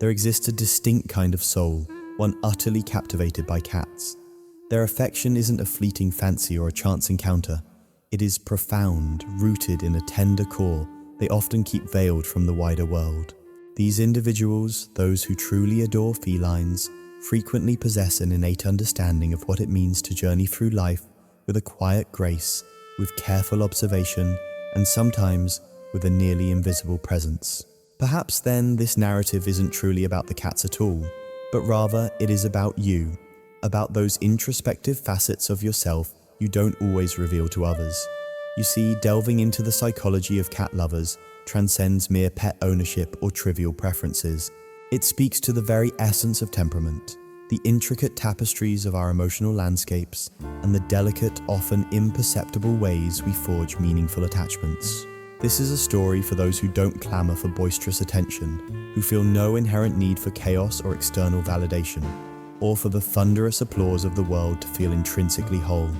There exists a distinct kind of soul, one utterly captivated by cats. Their affection isn't a fleeting fancy or a chance encounter. It is profound, rooted in a tender core they often keep veiled from the wider world. These individuals, those who truly adore felines, frequently possess an innate understanding of what it means to journey through life with a quiet grace, with careful observation, and sometimes with a nearly invisible presence. Perhaps then this narrative isn't truly about the cats at all, but rather it is about you, about those introspective facets of yourself you don't always reveal to others. You see, delving into the psychology of cat lovers transcends mere pet ownership or trivial preferences. It speaks to the very essence of temperament, the intricate tapestries of our emotional landscapes, and the delicate, often imperceptible ways we forge meaningful attachments. This is a story for those who don't clamor for boisterous attention, who feel no inherent need for chaos or external validation, or for the thunderous applause of the world to feel intrinsically whole.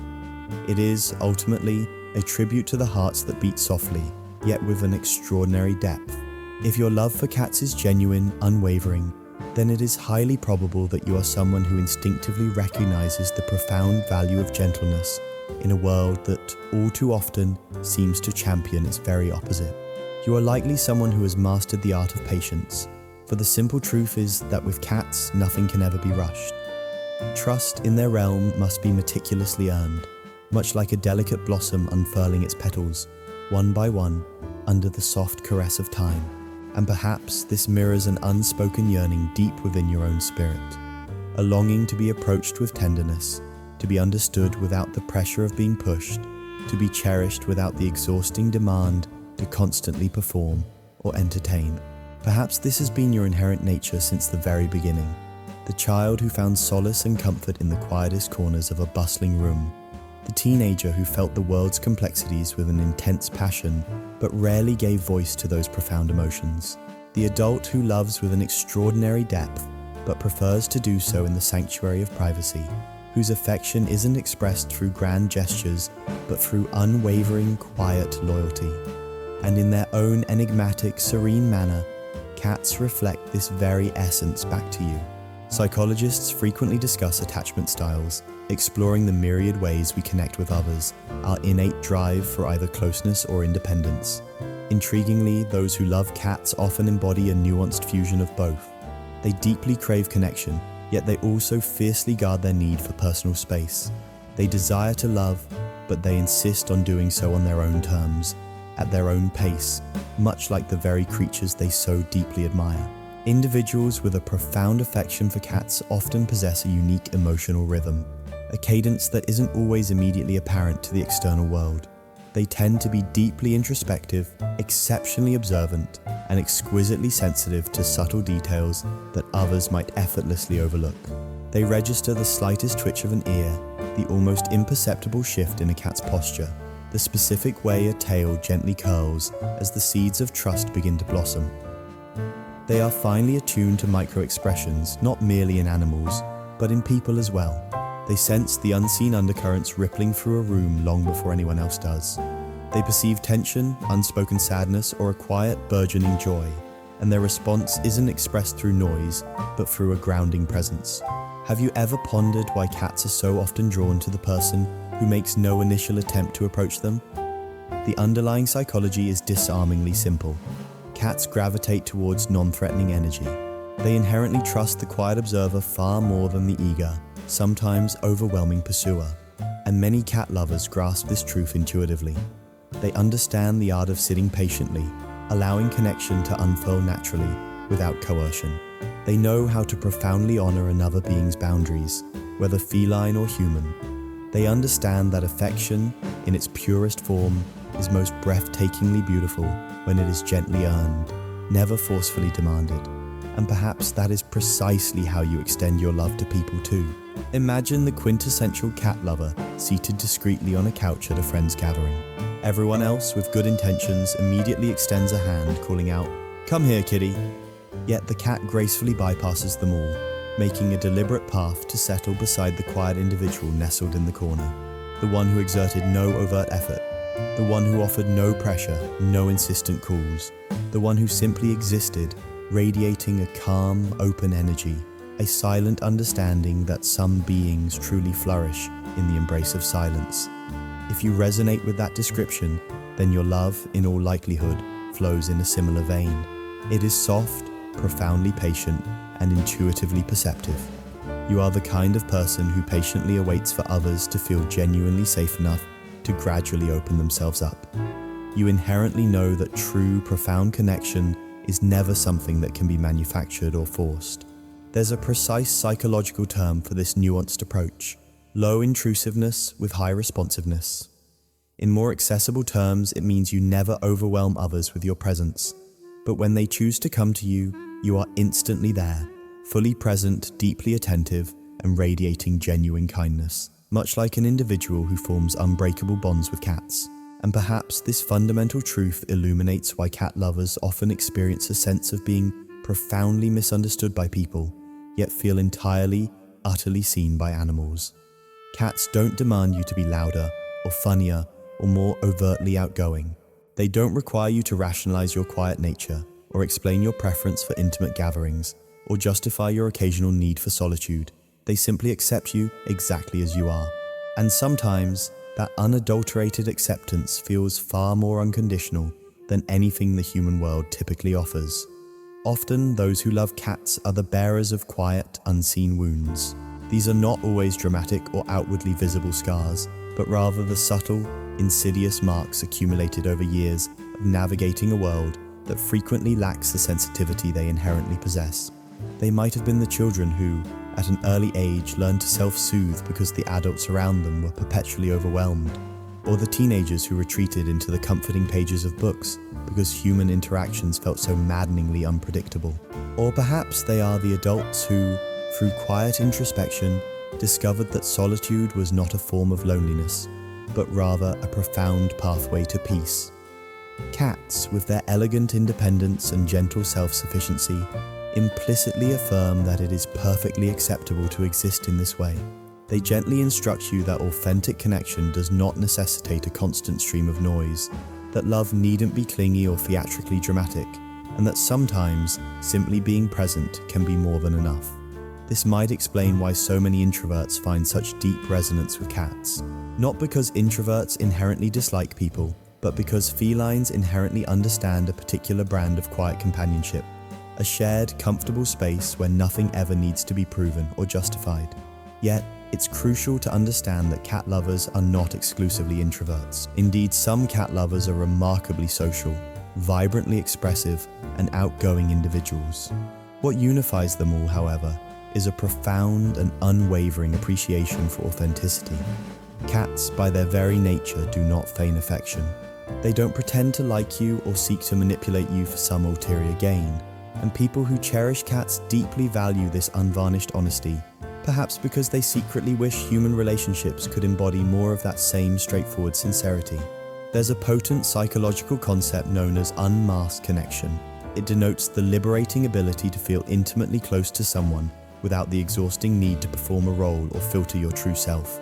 It is, ultimately, a tribute to the hearts that beat softly, yet with an extraordinary depth. If your love for cats is genuine, unwavering, then it is highly probable that you are someone who instinctively recognizes the profound value of gentleness in a world that, all too often, seems to champion its very opposite. You are likely someone who has mastered the art of patience, for the simple truth is that with cats, nothing can ever be rushed. Trust in their realm must be meticulously earned, much like a delicate blossom unfurling its petals, one by one, under the soft caress of time. And perhaps this mirrors an unspoken yearning deep within your own spirit, a longing to be approached with tenderness, to be understood without the pressure of being pushed, to be cherished without the exhausting demand to constantly perform or entertain. Perhaps this has been your inherent nature since the very beginning, the child who found solace and comfort in the quietest corners of a bustling room, the teenager who felt the world's complexities with an intense passion but rarely gave voice to those profound emotions, the adult who loves with an extraordinary depth but prefers to do so in the sanctuary of privacy, whose affection isn't expressed through grand gestures but through unwavering, quiet loyalty. And in their own enigmatic, serene manner, cats reflect this very essence back to you. Psychologists frequently discuss attachment styles, exploring the myriad ways we connect with others, our innate drive for either closeness or independence. Intriguingly, those who love cats often embody a nuanced fusion of both. They deeply crave connection, yet they also fiercely guard their need for personal space. They desire to love, but they insist on doing so on their own terms, at their own pace, much like the very creatures they so deeply admire. Individuals with a profound affection for cats often possess a unique emotional rhythm, a cadence that isn't always immediately apparent to the external world. They tend to be deeply introspective, exceptionally observant, and exquisitely sensitive to subtle details that others might effortlessly overlook. They register the slightest twitch of an ear, the almost imperceptible shift in a cat's posture, the specific way a tail gently curls as the seeds of trust begin to blossom. They are finely attuned to micro-expressions, not merely in animals, but in people as well. They sense the unseen undercurrents rippling through a room long before anyone else does. They perceive tension, unspoken sadness, or a quiet, burgeoning joy, and their response isn't expressed through noise, but through a grounding presence. Have you ever pondered why cats are so often drawn to the person who makes no initial attempt to approach them? The underlying psychology is disarmingly simple. Cats gravitate towards non-threatening energy. They inherently trust the quiet observer far more than the eager, sometimes overwhelming pursuer. And many cat lovers grasp this truth intuitively. They understand the art of sitting patiently, allowing connection to unfurl naturally, without coercion. They know how to profoundly honor another being's boundaries, whether feline or human. They understand that affection, in its purest form, is most breathtakingly beautiful when it is gently earned, never forcefully demanded. And perhaps that is precisely how you extend your love to people too. Imagine the quintessential cat lover seated discreetly on a couch at a friend's gathering. Everyone else with good intentions immediately extends a hand, calling out, "Come here, kitty." Yet the cat gracefully bypasses them all, making a deliberate path to settle beside the quiet individual nestled in the corner, the one who exerted no overt effort, the one who offered no pressure, no insistent calls, the one who simply existed, radiating a calm, open energy, a silent understanding that some beings truly flourish in the embrace of silence. If you resonate with that description, then your love, in all likelihood, flows in a similar vein. It is soft, profoundly patient, and intuitively perceptive. You are the kind of person who patiently awaits for others to feel genuinely safe enough to gradually open themselves up. You inherently know that true, profound connection is never something that can be manufactured or forced. There's a precise psychological term for this nuanced approach: low intrusiveness with high responsiveness. In more accessible terms, it means you never overwhelm others with your presence, but when they choose to come to you, you are instantly there, fully present, deeply attentive, and radiating genuine kindness, much like an individual who forms unbreakable bonds with cats. And perhaps this fundamental truth illuminates why cat lovers often experience a sense of being profoundly misunderstood by people, yet feel entirely, utterly seen by animals. Cats don't demand you to be louder, or funnier, or more overtly outgoing. They don't require you to rationalize your quiet nature, or explain your preference for intimate gatherings, or justify your occasional need for solitude. They simply accept you exactly as you are. And sometimes, that unadulterated acceptance feels far more unconditional than anything the human world typically offers. Often, those who love cats are the bearers of quiet, unseen wounds. These are not always dramatic or outwardly visible scars, but rather the subtle, insidious marks accumulated over years of navigating a world that frequently lacks the sensitivity they inherently possess. They might have been the children who, at an early age, learned to self-soothe because the adults around them were perpetually overwhelmed, or the teenagers who retreated into the comforting pages of books because human interactions felt so maddeningly unpredictable. Or perhaps they are the adults who, through quiet introspection, discovered that solitude was not a form of loneliness, but rather a profound pathway to peace. Cats, with their elegant independence and gentle self-sufficiency, implicitly affirm that it is perfectly acceptable to exist in this way. They gently instruct you that authentic connection does not necessitate a constant stream of noise, that love needn't be clingy or theatrically dramatic, and that sometimes simply being present can be more than enough. This might explain why so many introverts find such deep resonance with cats. Not because introverts inherently dislike people, but because felines inherently understand a particular brand of quiet companionship, a shared, comfortable space where nothing ever needs to be proven or justified. Yet, it's crucial to understand that cat lovers are not exclusively introverts. Indeed, some cat lovers are remarkably social, vibrantly expressive, and outgoing individuals. What unifies them all, however, is a profound and unwavering appreciation for authenticity. Cats, by their very nature, do not feign affection. They don't pretend to like you or seek to manipulate you for some ulterior gain. And people who cherish cats deeply value this unvarnished honesty, perhaps because they secretly wish human relationships could embody more of that same straightforward sincerity. There's a potent psychological concept known as unmasked connection. It denotes the liberating ability to feel intimately close to someone without the exhausting need to perform a role or filter your true self.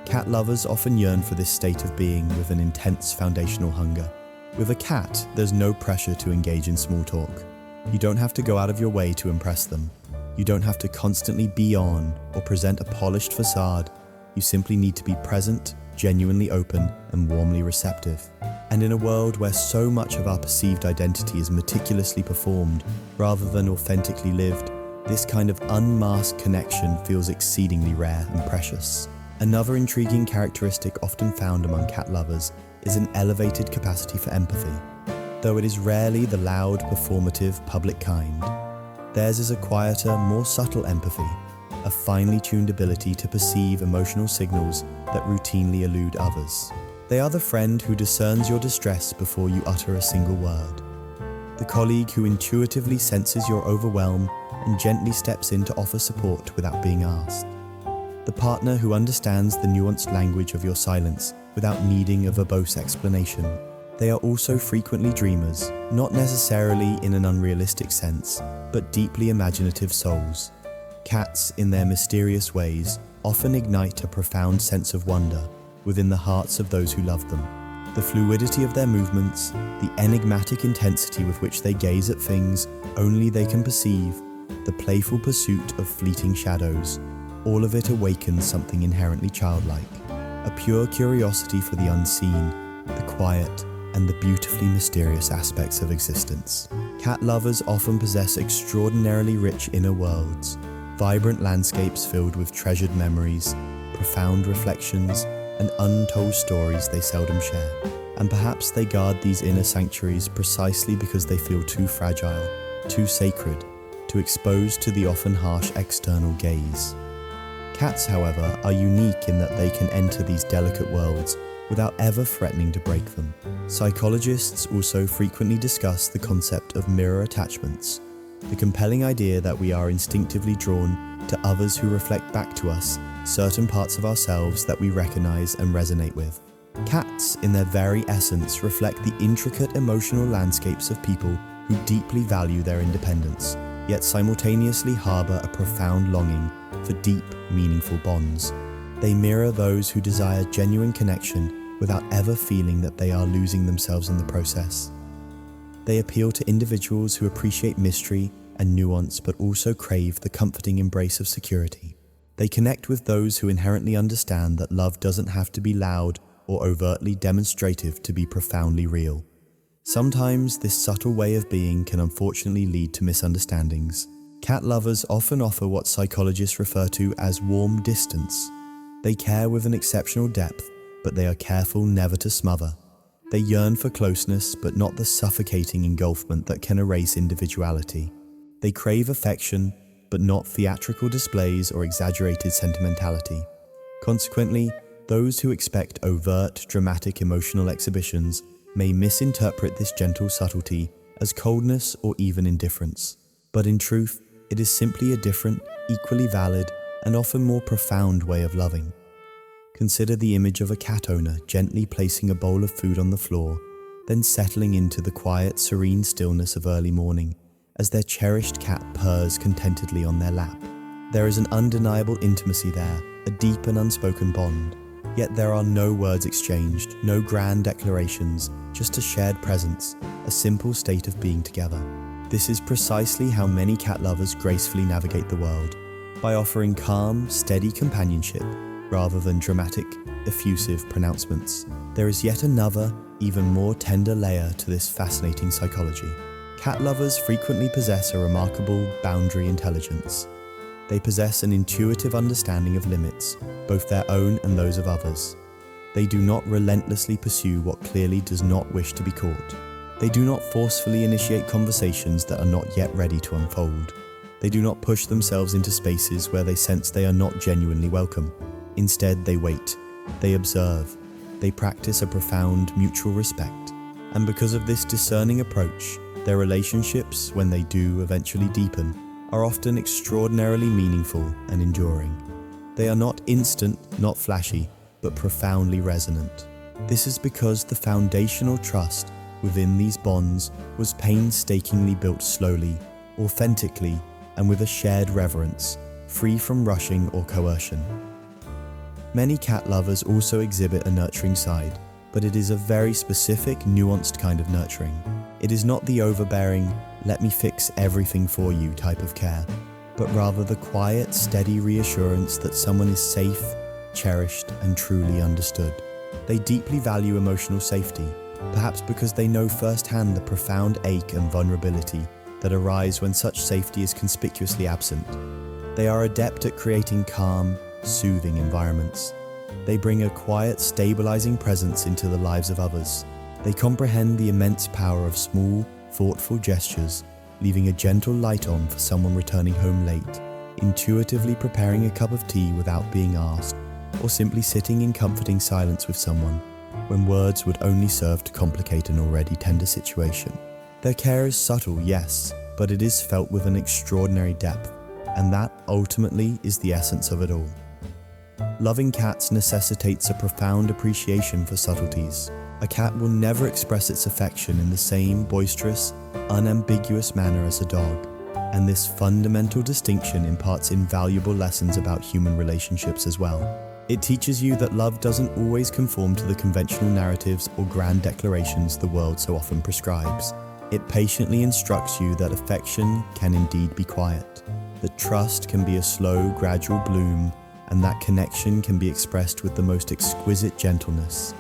Cat lovers often yearn for this state of being with an intense foundational hunger. With a cat, there's no pressure to engage in small talk. You don't have to go out of your way to impress them. You don't have to constantly be on or present a polished facade. You simply need to be present, genuinely open, and warmly receptive. And in a world where so much of our perceived identity is meticulously performed rather than authentically lived, this kind of unmasked connection feels exceedingly rare and precious. Another intriguing characteristic often found among cat lovers is an elevated capacity for empathy. Though it is rarely the loud, performative, public kind, theirs is a quieter, more subtle empathy, a finely tuned ability to perceive emotional signals that routinely elude others. They are the friend who discerns your distress before you utter a single word, the colleague who intuitively senses your overwhelm and gently steps in to offer support without being asked, the partner who understands the nuanced language of your silence without needing a verbose explanation. They are also frequently dreamers, not necessarily in an unrealistic sense, but deeply imaginative souls. Cats, in their mysterious ways, often ignite a profound sense of wonder within the hearts of those who love them. The fluidity of their movements, the enigmatic intensity with which they gaze at things only they can perceive, the playful pursuit of fleeting shadows, all of it awakens something inherently childlike, a pure curiosity for the unseen, the quiet, and the beautifully mysterious aspects of existence. Cat lovers often possess extraordinarily rich inner worlds, vibrant landscapes filled with treasured memories, profound reflections, and untold stories they seldom share. And perhaps they guard these inner sanctuaries precisely because they feel too fragile, too sacred, too exposed to the often harsh external gaze. Cats, however, are unique in that they can enter these delicate worlds without ever threatening to break them. Psychologists also frequently discuss the concept of mirror attachments, the compelling idea that we are instinctively drawn to others who reflect back to us certain parts of ourselves that we recognize and resonate with. Cats, in their very essence, reflect the intricate emotional landscapes of people who deeply value their independence, yet simultaneously harbor a profound longing for deep, meaningful bonds. They mirror those who desire genuine connection without ever feeling that they are losing themselves in the process. They appeal to individuals who appreciate mystery and nuance but also crave the comforting embrace of security. They connect with those who inherently understand that love doesn't have to be loud or overtly demonstrative to be profoundly real. Sometimes this subtle way of being can unfortunately lead to misunderstandings. Cat lovers often offer what psychologists refer to as warm distance. They care with an exceptional depth, but they are careful never to smother. They yearn for closeness, but not the suffocating engulfment that can erase individuality. They crave affection, but not theatrical displays or exaggerated sentimentality. Consequently, those who expect overt, dramatic emotional exhibitions may misinterpret this gentle subtlety as coldness or even indifference. But in truth, it is simply a different, equally valid, and often more profound way of loving. Consider the image of a cat owner gently placing a bowl of food on the floor, then settling into the quiet, serene stillness of early morning as their cherished cat purrs contentedly on their lap. There is an undeniable intimacy there, a deep and unspoken bond. Yet there are no words exchanged, no grand declarations, just a shared presence, a simple state of being together. This is precisely how many cat lovers gracefully navigate the world, by offering calm, steady companionship rather than dramatic, effusive pronouncements. There is yet another, even more tender layer to this fascinating psychology. Cat lovers frequently possess a remarkable boundary intelligence. They possess an intuitive understanding of limits, both their own and those of others. They do not relentlessly pursue what clearly does not wish to be caught. They do not forcefully initiate conversations that are not yet ready to unfold. They do not push themselves into spaces where they sense they are not genuinely welcome. Instead, they wait, they observe, they practice a profound mutual respect. And because of this discerning approach, their relationships, when they do eventually deepen, are often extraordinarily meaningful and enduring. They are not instant, not flashy, but profoundly resonant. This is because the foundational trust within these bonds was painstakingly built slowly, authentically, and with a shared reverence, free from rushing or coercion. Many cat lovers also exhibit a nurturing side, but it is a very specific, nuanced kind of nurturing. It is not the overbearing, let me fix everything for you type of care, but rather the quiet, steady reassurance that someone is safe, cherished, and truly understood. They deeply value emotional safety, perhaps because they know firsthand the profound ache and vulnerability that arise when such safety is conspicuously absent. They are adept at creating calm, soothing environments. They bring a quiet, stabilizing presence into the lives of others. They comprehend the immense power of small, thoughtful gestures, leaving a gentle light on for someone returning home late, intuitively preparing a cup of tea without being asked, or simply sitting in comforting silence with someone when words would only serve to complicate an already tender situation. Their care is subtle, yes, but it is felt with an extraordinary depth, and that ultimately is the essence of it all. Loving cats necessitates a profound appreciation for subtleties. A cat will never express its affection in the same boisterous, unambiguous manner as a dog, and this fundamental distinction imparts invaluable lessons about human relationships as well. It teaches you that love doesn't always conform to the conventional narratives or grand declarations the world so often prescribes. It patiently instructs you that affection can indeed be quiet, that trust can be a slow, gradual bloom, and that connection can be expressed with the most exquisite gentleness.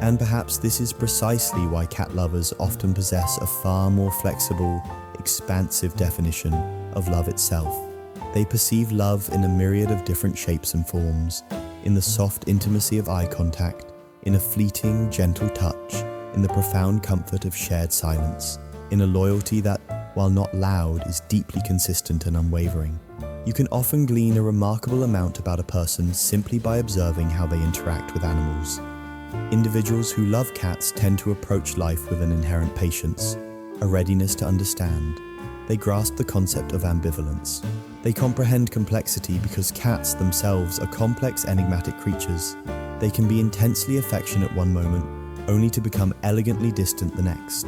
And perhaps this is precisely why cat lovers often possess a far more flexible, expansive definition of love itself. They perceive love in a myriad of different shapes and forms, in the soft intimacy of eye contact, in a fleeting, gentle touch, in the profound comfort of shared silence, in a loyalty that, while not loud, is deeply consistent and unwavering. You can often glean a remarkable amount about a person simply by observing how they interact with animals. Individuals who love cats tend to approach life with an inherent patience, a readiness to understand. They grasp the concept of ambivalence. They comprehend complexity because cats themselves are complex, enigmatic creatures. They can be intensely affectionate one moment, only to become elegantly distant the next.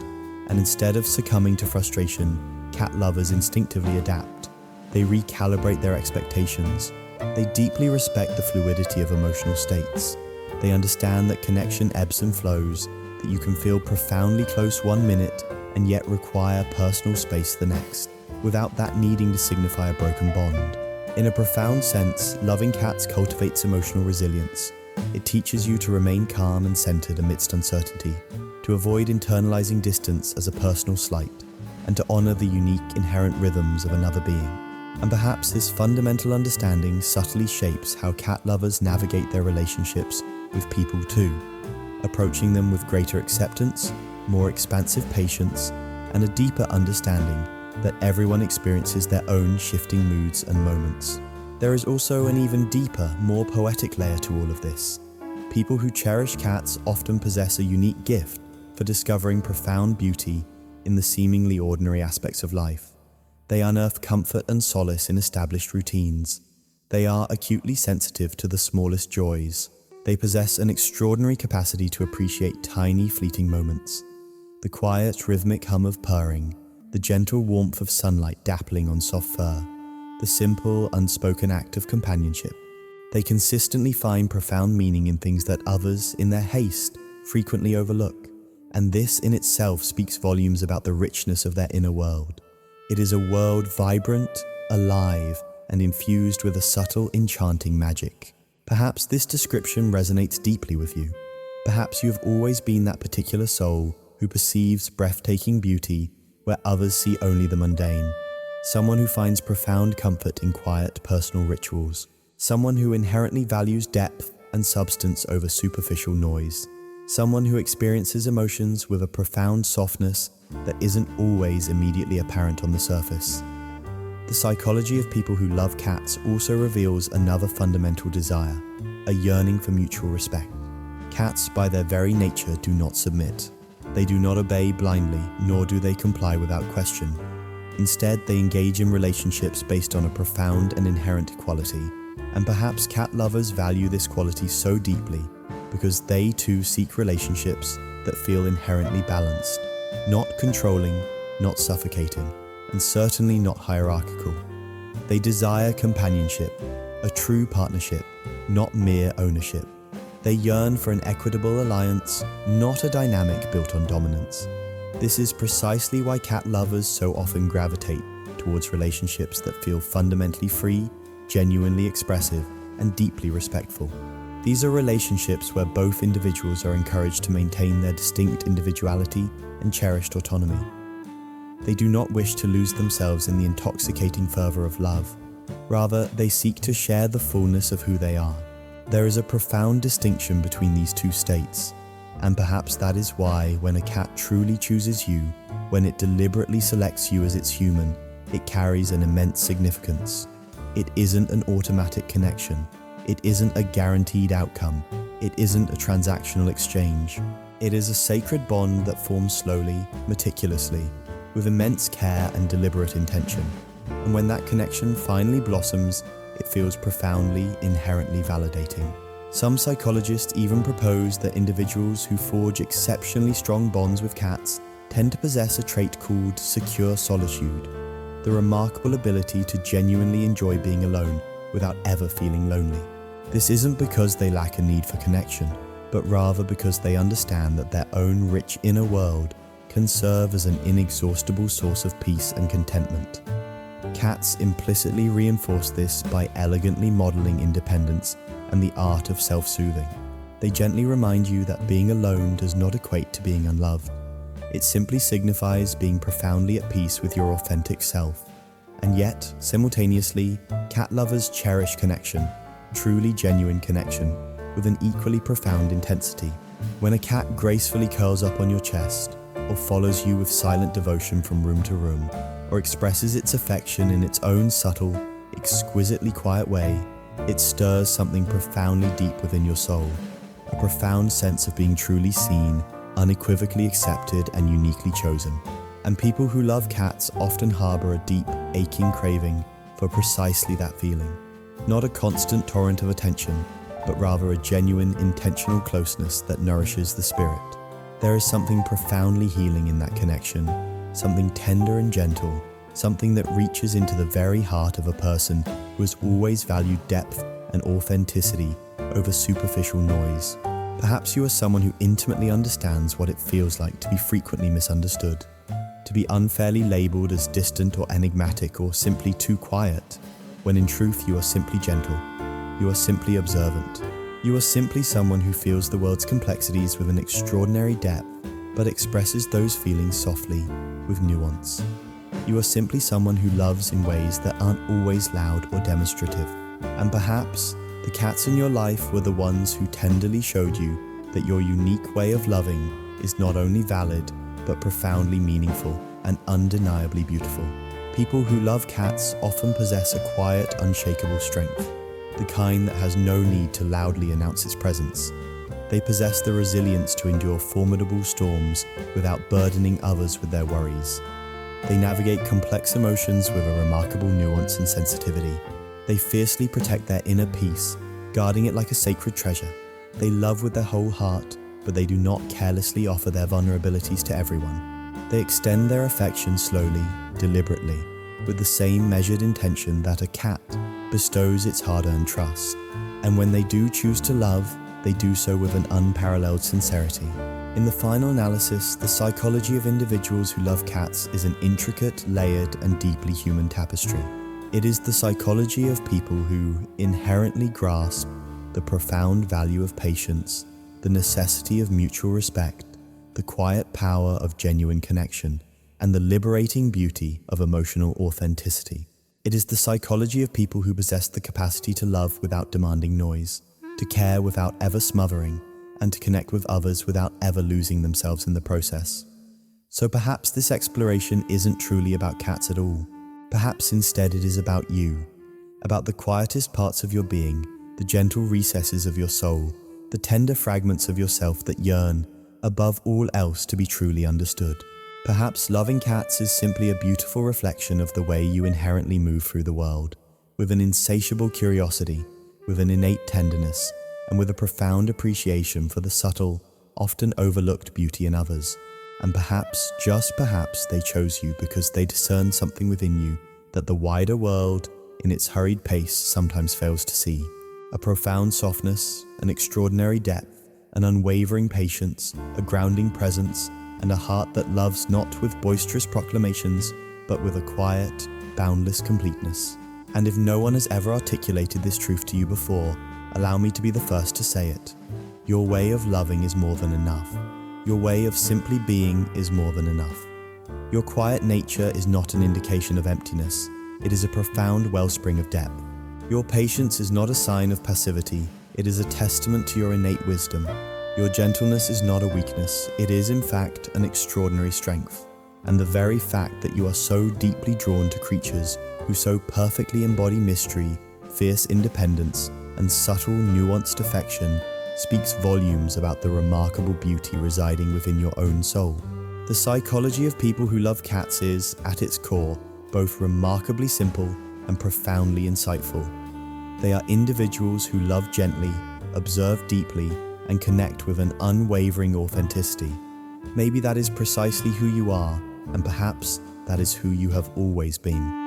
And instead of succumbing to frustration, cat lovers instinctively adapt. They recalibrate their expectations. They deeply respect the fluidity of emotional states. They understand that connection ebbs and flows, that you can feel profoundly close one minute and yet require personal space the next, without that needing to signify a broken bond. In a profound sense, loving cats cultivates emotional resilience. It teaches you to remain calm and centered amidst uncertainty, to avoid internalizing distance as a personal slight, and to honor the unique inherent rhythms of another being. And perhaps this fundamental understanding subtly shapes how cat lovers navigate their relationships with people too, approaching them with greater acceptance, more expansive patience, and a deeper understanding that everyone experiences their own shifting moods and moments. There is also an even deeper, more poetic layer to all of this. People who cherish cats often possess a unique gift for discovering profound beauty in the seemingly ordinary aspects of life. They unearth comfort and solace in established routines. They are acutely sensitive to the smallest joys. They possess an extraordinary capacity to appreciate tiny, fleeting moments. The quiet, rhythmic hum of purring, the gentle warmth of sunlight dappling on soft fur, the simple, unspoken act of companionship. They consistently find profound meaning in things that others, in their haste, frequently overlook, and this in itself speaks volumes about the richness of their inner world. It is a world vibrant, alive, and infused with a subtle, enchanting magic. Perhaps this description resonates deeply with you. Perhaps you have always been that particular soul who perceives breathtaking beauty where others see only the mundane. Someone who finds profound comfort in quiet, personal rituals. Someone who inherently values depth and substance over superficial noise. Someone who experiences emotions with a profound softness that isn't always immediately apparent on the surface. The psychology of people who love cats also reveals another fundamental desire, a yearning for mutual respect. Cats, by their very nature, do not submit. They do not obey blindly, nor do they comply without question. Instead, they engage in relationships based on a profound and inherent equality. And perhaps cat lovers value this quality so deeply because they too seek relationships that feel inherently balanced, not controlling, not suffocating, and certainly not hierarchical. They desire companionship, a true partnership, not mere ownership. They yearn for an equitable alliance, not a dynamic built on dominance. This is precisely why cat lovers so often gravitate towards relationships that feel fundamentally free, genuinely expressive, and deeply respectful. These are relationships where both individuals are encouraged to maintain their distinct individuality and cherished autonomy. They do not wish to lose themselves in the intoxicating fervor of love. Rather, they seek to share the fullness of who they are. There is a profound distinction between these two states, and perhaps that is why when a cat truly chooses you, when it deliberately selects you as its human, it carries an immense significance. It isn't an automatic connection. It isn't a guaranteed outcome. It isn't a transactional exchange. It is a sacred bond that forms slowly, meticulously, with immense care and deliberate intention. And when that connection finally blossoms, it feels profoundly, inherently validating. Some psychologists even propose that individuals who forge exceptionally strong bonds with cats tend to possess a trait called secure solitude, the remarkable ability to genuinely enjoy being alone without ever feeling lonely. This isn't because they lack a need for connection, but rather because they understand that their own rich inner world can serve as an inexhaustible source of peace and contentment. Cats implicitly reinforce this by elegantly modeling independence and the art of self-soothing. They gently remind you that being alone does not equate to being unloved. It simply signifies being profoundly at peace with your authentic self. And yet, simultaneously, cat lovers cherish connection, truly genuine connection, with an equally profound intensity. When a cat gracefully curls up on your chest, or follows you with silent devotion from room to room, or expresses its affection in its own subtle, exquisitely quiet way, it stirs something profoundly deep within your soul, a profound sense of being truly seen, unequivocally accepted, and uniquely chosen. And people who love cats often harbor a deep, aching craving for precisely that feeling. Not a constant torrent of attention, but rather a genuine, intentional closeness that nourishes the spirit. There is something profoundly healing in that connection, something tender and gentle, something that reaches into the very heart of a person who has always valued depth and authenticity over superficial noise. Perhaps you are someone who intimately understands what it feels like to be frequently misunderstood, to be unfairly labeled as distant or enigmatic or simply too quiet, when in truth you are simply gentle, you are simply observant. You are simply someone who feels the world's complexities with an extraordinary depth, but expresses those feelings softly, with nuance. You are simply someone who loves in ways that aren't always loud or demonstrative. And perhaps the cats in your life were the ones who tenderly showed you that your unique way of loving is not only valid, but profoundly meaningful and undeniably beautiful. People who love cats often possess a quiet, unshakable strength, the kind that has no need to loudly announce its presence. They possess the resilience to endure formidable storms without burdening others with their worries. They navigate complex emotions with a remarkable nuance and sensitivity. They fiercely protect their inner peace, guarding it like a sacred treasure. They love with their whole heart, but they do not carelessly offer their vulnerabilities to everyone. They extend their affection slowly, deliberately, with the same measured intention that a cat bestows its hard-earned trust. And when they do choose to love, they do so with an unparalleled sincerity. In the final analysis, the psychology of individuals who love cats is an intricate, layered, and deeply human tapestry. It is the psychology of people who inherently grasp the profound value of patience, the necessity of mutual respect, the quiet power of genuine connection, and the liberating beauty of emotional authenticity. It is the psychology of people who possess the capacity to love without demanding noise, to care without ever smothering, and to connect with others without ever losing themselves in the process. So perhaps this exploration isn't truly about cats at all. Perhaps instead it is about you, about the quietest parts of your being, the gentle recesses of your soul, the tender fragments of yourself that yearn, above all else, to be truly understood. Perhaps loving cats is simply a beautiful reflection of the way you inherently move through the world, with an insatiable curiosity, with an innate tenderness, and with a profound appreciation for the subtle, often overlooked beauty in others. And perhaps, just perhaps, they chose you because they discern something within you that the wider world, in its hurried pace, sometimes fails to see. A profound softness, an extraordinary depth, an unwavering patience, a grounding presence, and a heart that loves not with boisterous proclamations, but with a quiet, boundless completeness. And if no one has ever articulated this truth to you before, allow me to be the first to say it. Your way of loving is more than enough. Your way of simply being is more than enough. Your quiet nature is not an indication of emptiness. It is a profound wellspring of depth. Your patience is not a sign of passivity. It is a testament to your innate wisdom. Your gentleness is not a weakness. It is, in fact, an extraordinary strength. And the very fact that you are so deeply drawn to creatures who so perfectly embody mystery, fierce independence, and subtle, nuanced affection speaks volumes about the remarkable beauty residing within your own soul. The psychology of people who love cats is, at its core, both remarkably simple and profoundly insightful. They are individuals who love gently, observe deeply, and connect with an unwavering authenticity. Maybe that is precisely who you are, and perhaps that is who you have always been.